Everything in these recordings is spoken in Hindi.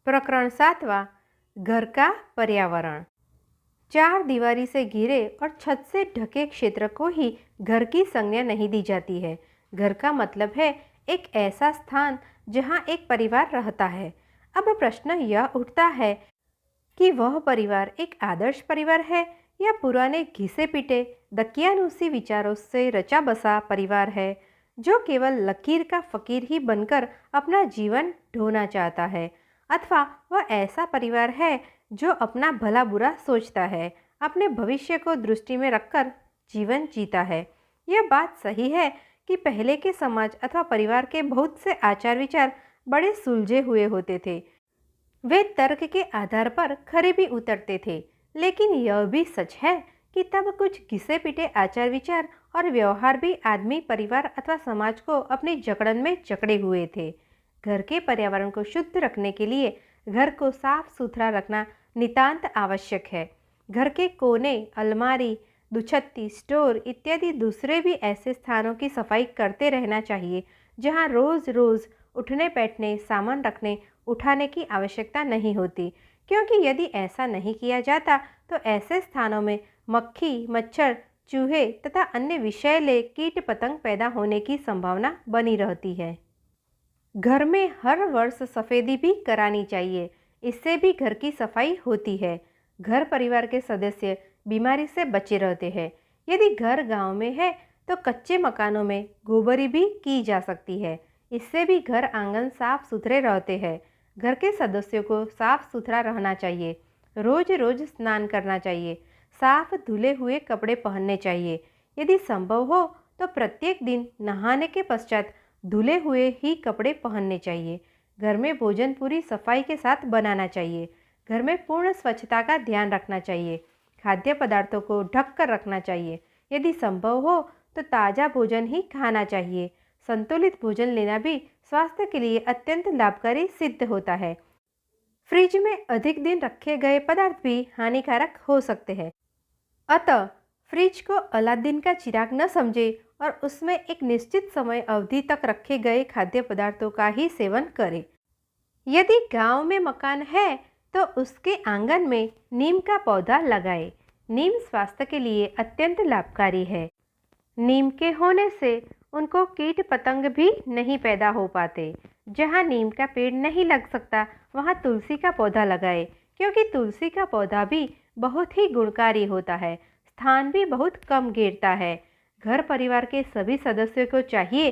प्रकरण 7वां, घर का पर्यावरण। चार दीवारी से घिरे और छत से ढके क्षेत्र को ही घर की संज्ञा नहीं दी जाती है। घर का मतलब है एक ऐसा स्थान जहां एक परिवार रहता है। अब प्रश्न यह उठता है कि वह परिवार एक आदर्श परिवार है या पुराने घिसे पिटे दकियानूसी विचारों से रचा बसा परिवार है जो केवल लकीर का फकीर ही बनकर अपना जीवन ढोना चाहता है, अथवा वह ऐसा परिवार है जो अपना भला बुरा सोचता है, अपने भविष्य को दृष्टि में रखकर जीवन जीता है। यह बात सही है कि पहले के समाज अथवा परिवार के बहुत से आचार विचार बड़े सुलझे हुए होते थे। वे तर्क के आधार पर खरे भी उतरते थे, लेकिन यह भी सच है कि तब कुछ घिसे पिटे आचार विचार और व्यवहार भी आदमी, परिवार अथवा समाज को अपनी जकड़न में जकड़े हुए थे। घर के पर्यावरण को शुद्ध रखने के लिए घर को साफ सुथरा रखना नितांत आवश्यक है। घर के कोने, अलमारी, दुछत्ती, स्टोर इत्यादि दूसरे भी ऐसे स्थानों की सफाई करते रहना चाहिए जहां रोज रोज उठने बैठने, सामान रखने उठाने की आवश्यकता नहीं होती, क्योंकि यदि ऐसा नहीं किया जाता तो ऐसे स्थानों में मक्खी, मच्छर, चूहे तथा अन्य विषैले कीट पतंग पैदा होने की संभावना बनी रहती है। घर में हर वर्ष सफेदी भी करानी चाहिए, इससे भी घर की सफाई होती है। घर परिवार के सदस्य बीमारी से बचे रहते हैं। यदि घर गांव में है तो कच्चे मकानों में गोबरी भी की जा सकती है, इससे भी घर आंगन साफ सुथरे रहते हैं। घर के सदस्यों को साफ सुथरा रहना चाहिए, रोज रोज स्नान करना चाहिए, साफ धुले हुए कपड़े पहनने चाहिए। यदि संभव हो तो प्रत्येक दिन नहाने के पश्चात धुले हुए ही कपड़े पहनने चाहिए। घर में भोजन पूरी सफाई के साथ बनाना चाहिए। घर में पूर्ण स्वच्छता का ध्यान रखना चाहिए। खाद्य पदार्थों को ढक कर रखना चाहिए। यदि संभव हो तो ताज़ा भोजन ही खाना चाहिए। संतुलित भोजन लेना भी स्वास्थ्य के लिए अत्यंत लाभकारी सिद्ध होता है। फ्रिज में अधिक दिन रखे गए पदार्थ भी हानिकारक हो सकते हैं, अतः फ्रिज को अलादीन का चिराग न समझे और उसमें एक निश्चित समय अवधि तक रखे गए खाद्य पदार्थों का ही सेवन करें। यदि गांव में मकान है तो उसके आंगन में नीम का पौधा लगाएं। नीम स्वास्थ्य के लिए अत्यंत लाभकारी है। नीम के होने से उनको कीट पतंग भी नहीं पैदा हो पाते। जहां नीम का पेड़ नहीं लग सकता वहां तुलसी का पौधा लगाएं, क्योंकि तुलसी का पौधा भी बहुत ही गुणकारी होता है, स्थान भी बहुत कम घेरता है। घर परिवार के सभी सदस्यों को चाहिए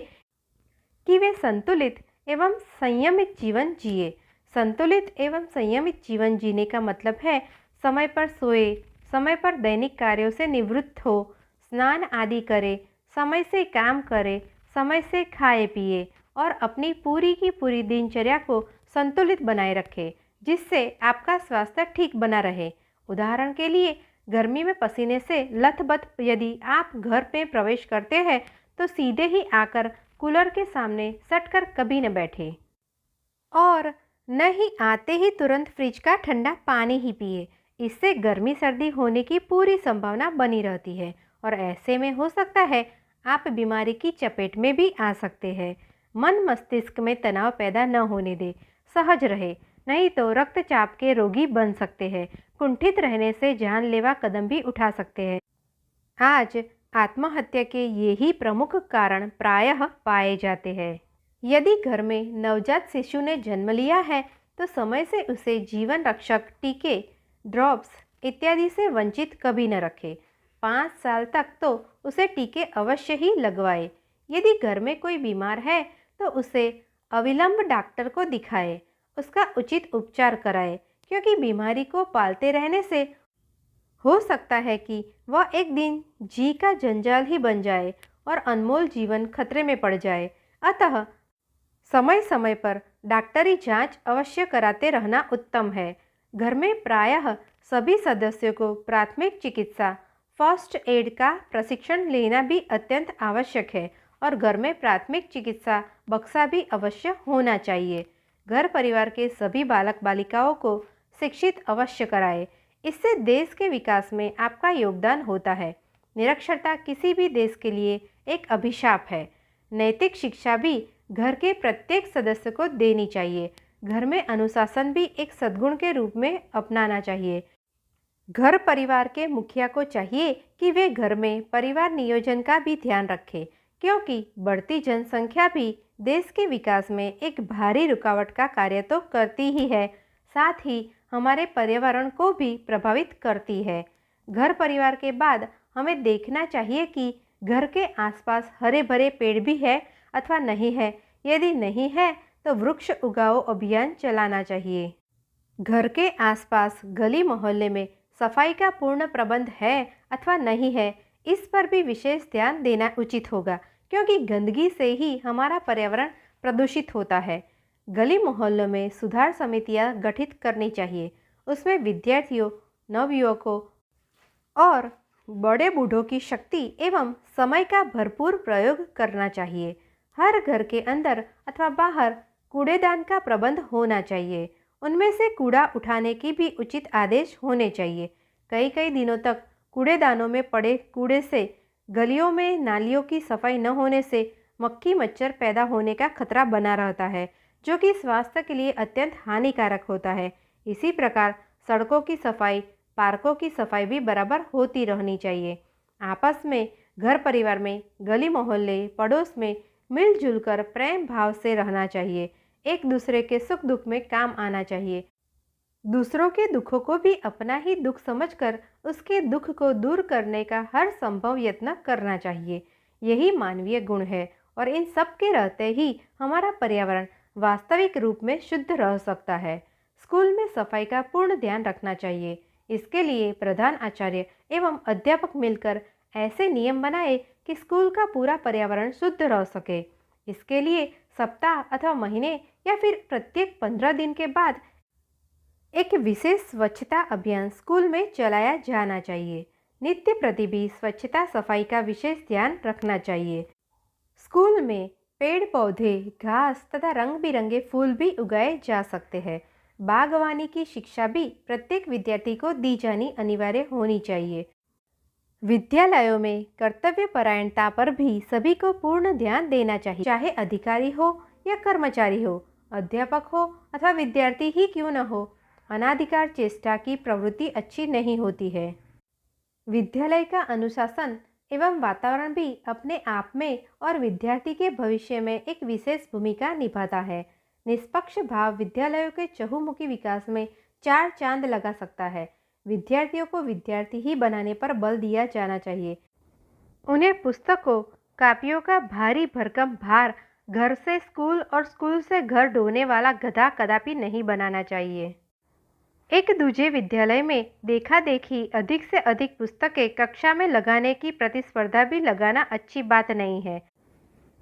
कि वे संतुलित एवं संयमित जीवन जिए। संतुलित एवं संयमित जीवन जीने का मतलब है समय पर सोए, समय पर दैनिक कार्यों से निवृत्त हो, स्नान आदि करे, समय से काम करे, समय से खाए पिए और अपनी पूरी की पूरी दिनचर्या को संतुलित बनाए रखे, जिससे आपका स्वास्थ्य ठीक बना रहे। उदाहरण के लिए गर्मी में पसीने से लथबथ यदि आप घर में प्रवेश करते हैं तो सीधे ही आकर कूलर के सामने सटकर कभी न बैठे और न ही आते ही तुरंत फ्रिज का ठंडा पानी ही पिए। इससे गर्मी सर्दी होने की पूरी संभावना बनी रहती है और ऐसे में हो सकता है आप बीमारी की चपेट में भी आ सकते हैं। मन मस्तिष्क में तनाव पैदा न होने दे, सहज रहे, नहीं तो रक्तचाप के रोगी बन सकते हैं। कुंठित रहने से जानलेवा कदम भी उठा सकते हैं। आज आत्महत्या के यही प्रमुख कारण प्रायः पाए जाते हैं। यदि घर में नवजात शिशु ने जन्म लिया है तो समय से उसे जीवन रक्षक टीके, ड्रॉप्स इत्यादि से वंचित कभी न रखें। 5 साल तक तो उसे टीके अवश्य ही लगवाए। यदि घर में कोई बीमार है तो उसे अविलंब डॉक्टर को दिखाए, उसका उचित उपचार कराए, क्योंकि बीमारी को पालते रहने से हो सकता है कि वह एक दिन जी का जंजाल ही बन जाए और अनमोल जीवन खतरे में पड़ जाए। अतः समय समय पर डॉक्टरी जांच अवश्य कराते रहना उत्तम है। घर में प्रायः सभी सदस्यों को प्राथमिक चिकित्सा, फर्स्ट एड का प्रशिक्षण लेना भी अत्यंत आवश्यक है और घर में प्राथमिक चिकित्सा बक्सा भी अवश्य होना चाहिए। घर परिवार के सभी बालक बालिकाओं को शिक्षित अवश्य कराएं। इससे देश के विकास में आपका योगदान होता है। निरक्षरता किसी भी देश के लिए एक अभिशाप है। नैतिक शिक्षा भी घर के प्रत्येक सदस्य को देनी चाहिए। घर में अनुशासन भी एक सद्गुण के रूप में अपनाना चाहिए। घर परिवार के मुखिया को चाहिए कि वे घर में परिवार नियोजन का भी ध्यान रखें, क्योंकि बढ़ती जनसंख्या भी देश के विकास में एक भारी रुकावट का कार्य तो करती ही है, साथ ही हमारे पर्यावरण को भी प्रभावित करती है। घर परिवार के बाद हमें देखना चाहिए कि घर के आसपास हरे भरे पेड़ भी है अथवा नहीं है। यदि नहीं है तो वृक्ष उगाओ अभियान चलाना चाहिए। घर के आसपास गली मोहल्ले में सफाई का पूर्ण प्रबंध है अथवा नहीं है, इस पर भी विशेष ध्यान देना उचित होगा, क्योंकि गंदगी से ही हमारा पर्यावरण प्रदूषित होता है। गली मोहल्लों में सुधार समितियां गठित करनी चाहिए। उसमें विद्यार्थियों, नवयुवकों और बड़े बूढ़ों की शक्ति एवं समय का भरपूर प्रयोग करना चाहिए। हर घर के अंदर अथवा बाहर कूड़ेदान का प्रबंध होना चाहिए। उनमें से कूड़ा उठाने की भी उचित आदेश होने चाहिए। कई कई दिनों तक कूड़ेदानों में पड़े कूड़े से गलियों में नालियों की सफाई न होने से मक्खी मच्छर पैदा होने का खतरा बना रहता है, जो कि स्वास्थ्य के लिए अत्यंत हानिकारक होता है। इसी प्रकार सड़कों की सफाई, पार्कों की सफाई भी बराबर होती रहनी चाहिए। आपस में, घर परिवार में, गली मोहल्ले, पड़ोस में मिलजुल कर प्रेम भाव से रहना चाहिए। एक दूसरे के सुख दुख में काम आना चाहिए। दूसरों के दुखों को भी अपना ही दुख समझकर उसके दुख को दूर करने का हर संभव यत्न करना चाहिए। यही मानवीय गुण है और इन सब के रहते ही हमारा पर्यावरण वास्तविक रूप में शुद्ध रह सकता है। स्कूल में सफाई का पूर्ण ध्यान रखना चाहिए। इसके लिए प्रधान आचार्य एवं अध्यापक मिलकर ऐसे नियम बनाए कि स्कूल का पूरा पर्यावरण शुद्ध रह सके। इसके लिए सप्ताह अथवा महीने या फिर प्रत्येक 15 दिन के बाद एक विशेष स्वच्छता अभियान स्कूल में चलाया जाना चाहिए। नित्य प्रति भी स्वच्छता सफाई का विशेष ध्यान रखना चाहिए। स्कूल में पेड़ पौधे, घास तथा रंग बिरंगे फूल भी उगाए जा सकते हैं। बागवानी की शिक्षा भी प्रत्येक विद्यार्थी को दी जानी अनिवार्य होनी चाहिए। विद्यालयों में कर्तव्य परायणता पर भी सभी को पूर्ण ध्यान देना चाहिए, चाहे अधिकारी हो या कर्मचारी हो, अध्यापक हो अथवा विद्यार्थी ही क्यों न हो। अनाधिकार चेष्टा की प्रवृत्ति अच्छी नहीं होती है। विद्यालय का अनुशासन एवं वातावरण भी अपने आप में और विद्यार्थी के भविष्य में एक विशेष भूमिका निभाता है। निष्पक्ष भाव विद्यालयों के चहुमुखी विकास में 4 चांद लगा सकता है। विद्यार्थियों को विद्यार्थी ही बनाने पर बल दिया जाना चाहिए। उन्हें पुस्तकों, कापियों का भारी भरकम भार घर से स्कूल और स्कूल से घर ढोने वाला गधा कदापि नहीं बनाना चाहिए। एक दूजे विद्यालय में देखा देखी अधिक से अधिक पुस्तकें कक्षा में लगाने की प्रतिस्पर्धा भी लगाना अच्छी बात नहीं है।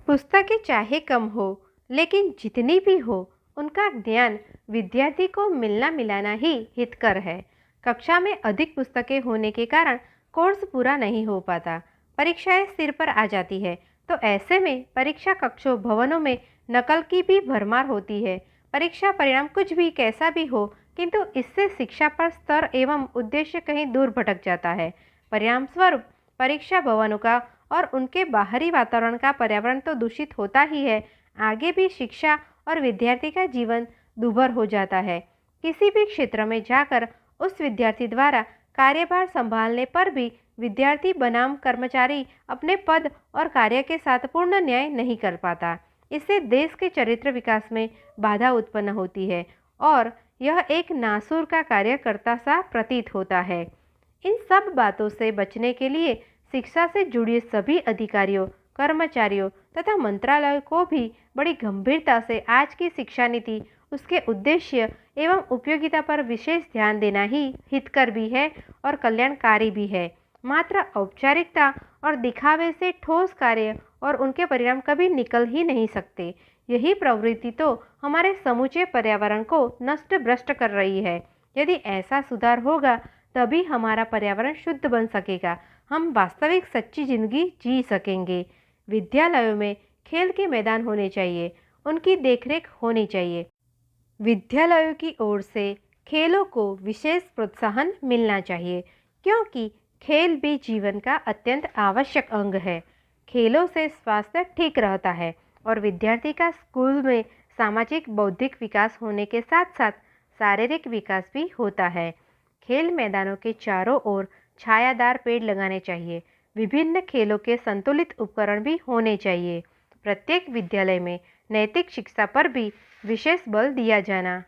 पुस्तकें चाहे कम हो, लेकिन जितनी भी हो, उनका ज्ञान विद्यार्थी को मिलना मिलाना ही हितकर है। कक्षा में अधिक पुस्तकें होने के कारण कोर्स पूरा नहीं हो पाता, परीक्षाएं सिर पर आ जाती है। तो ऐसे में परीक्षा कक्षों, भवनों में नकल की भी भरमार होती है। परीक्षा परिणाम कुछ भी कैसा भी हो, किंतु इससे शिक्षा पर स्तर एवं उद्देश्य कहीं दूर भटक जाता है। परिणाम स्वरूप परीक्षा भवनों का और उनके बाहरी वातावरण का पर्यावरण तो दूषित होता ही है, आगे भी शिक्षा और विद्यार्थी का जीवन दूभर हो जाता है। किसी भी क्षेत्र में जाकर उस विद्यार्थी द्वारा कार्यभार संभालने पर भी विद्यार्थी बनाम कर्मचारी अपने पद और कार्य के साथ पूर्ण न्याय नहीं कर पाता। इससे देश के चरित्र विकास में बाधा उत्पन्न होती है और यह एक नासूर का कार्य करता सा प्रतीत होता है। इन सब बातों से बचने के लिए शिक्षा से जुड़े सभी अधिकारियों, कर्मचारियों तथा मंत्रालयों को भी बड़ी गंभीरता से आज की शिक्षा नीति, उसके उद्देश्य एवं उपयोगिता पर विशेष ध्यान देना ही हितकर भी है और कल्याणकारी भी है। मात्र औपचारिकता और दिखावे से ठोस कार्य और उनके परिणाम कभी निकल ही नहीं सकते। यही प्रवृत्ति तो हमारे समूचे पर्यावरण को नष्ट भ्रष्ट कर रही है। यदि ऐसा सुधार होगा तभी हमारा पर्यावरण शुद्ध बन सकेगा, हम वास्तविक सच्ची जिंदगी जी सकेंगे। विद्यालयों में खेल के मैदान होने चाहिए, उनकी देखरेख होनी चाहिए। विद्यालयों की ओर से खेलों को विशेष प्रोत्साहन मिलना चाहिए, क्योंकि खेल भी जीवन का अत्यंत आवश्यक अंग है। खेलों से स्वास्थ्य ठीक रहता है और विद्यार्थी का स्कूल में सामाजिक बौद्धिक विकास होने के साथ साथ शारीरिक विकास भी होता है। खेल मैदानों के चारों ओर छायादार पेड़ लगाने चाहिए। विभिन्न खेलों के संतुलित उपकरण भी होने चाहिए। प्रत्येक विद्यालय में नैतिक शिक्षा पर भी विशेष बल दिया जाना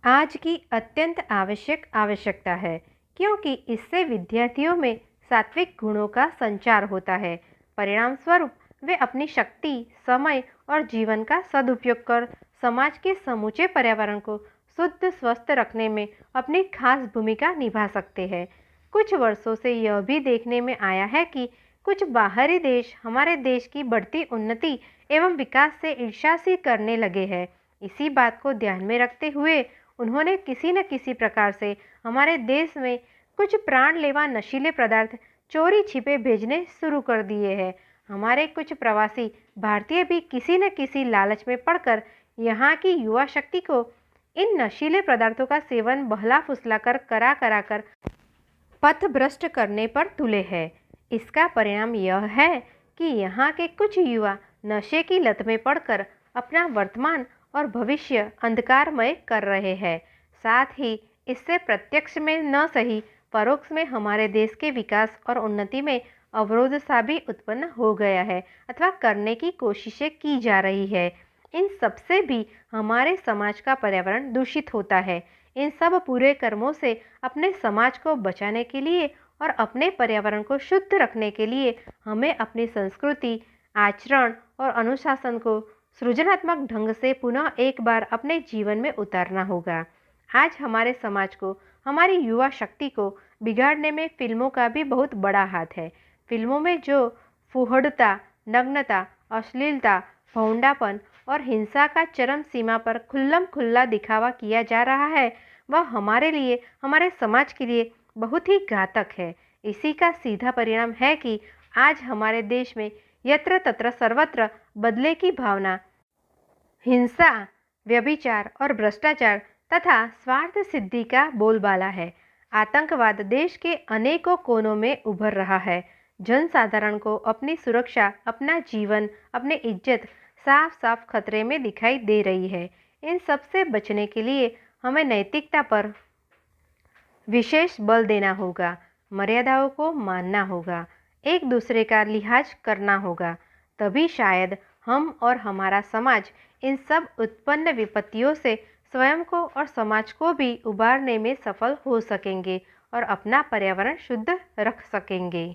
आज की अत्यंत आवश्यकता है, क्योंकि इससे विद्यार्थियों में सात्विक गुणों का संचार होता है। परिणाम स्वरूप वे अपनी शक्ति, समय और जीवन का सदुपयोग कर समाज के समूचे पर्यावरण को शुद्ध स्वस्थ रखने में अपनी खास भूमिका निभा सकते हैं। कुछ वर्षों से यह भी देखने में आया है कि कुछ बाहरी देश हमारे देश की बढ़ती उन्नति एवं विकास से ईर्ष्या करने लगे हैं। इसी बात को ध्यान में रखते हुए उन्होंने किसी न किसी प्रकार से हमारे देश में कुछ प्राणलेवा नशीले पदार्थ चोरी छिपे भेजने शुरू कर दिए हैं। हमारे कुछ प्रवासी भारतीय भी किसी न किसी लालच में पड़कर यहाँ की युवा शक्ति को इन नशीले पदार्थों का सेवन बहला फुसला कर करा कर पथभ्रष्ट करने पर तुले हैं। इसका परिणाम यह है कि यहाँ के कुछ युवा नशे की लत में पड़कर अपना वर्तमान और भविष्य अंधकारमय कर रहे हैं। साथ ही इससे प्रत्यक्ष में न सही परोक्ष में हमारे देश के विकास और उन्नति में अवरोध सा भी उत्पन्न हो गया है अथवा करने की कोशिशें की जा रही है। इन सब से भी हमारे समाज का पर्यावरण दूषित होता है। इन सब पूरे कर्मों से अपने समाज को बचाने के लिए और अपने पर्यावरण को शुद्ध रखने के लिए हमें अपनी संस्कृति, आचरण और अनुशासन को सृजनात्मक ढंग से पुनः एक बार अपने जीवन में उतारना होगा। आज हमारे समाज को, हमारी युवा शक्ति को बिगाड़ने में फिल्मों का भी बहुत बड़ा हाथ है। फिल्मों में जो फुहड़ता, नग्नता, अश्लीलता, भौंडापन और हिंसा का चरम सीमा पर खुल्लम खुल्ला दिखावा किया जा रहा है, वह हमारे लिए, हमारे समाज के लिए बहुत ही घातक है। इसी का सीधा परिणाम है कि आज हमारे देश में यत्र तत्र सर्वत्र बदले की भावना, हिंसा, व्यभिचार और भ्रष्टाचार तथा स्वार्थ सिद्धि का बोलबाला है। आतंकवाद देश के अनेकों कोनों में उभर रहा है। जनसाधारण को अपनी सुरक्षा, अपना जीवन, अपनी इज्जत साफ साफ खतरे में दिखाई दे रही है। इन सब से बचने के लिए हमें नैतिकता पर विशेष बल देना होगा, मर्यादाओं को मानना होगा, एक दूसरे का लिहाज करना होगा। तभी शायद हम और हमारा समाज इन सब उत्पन्न विपत्तियों से स्वयं को और समाज को भी उबारने में सफल हो सकेंगे और अपना पर्यावरण शुद्ध रख सकेंगे।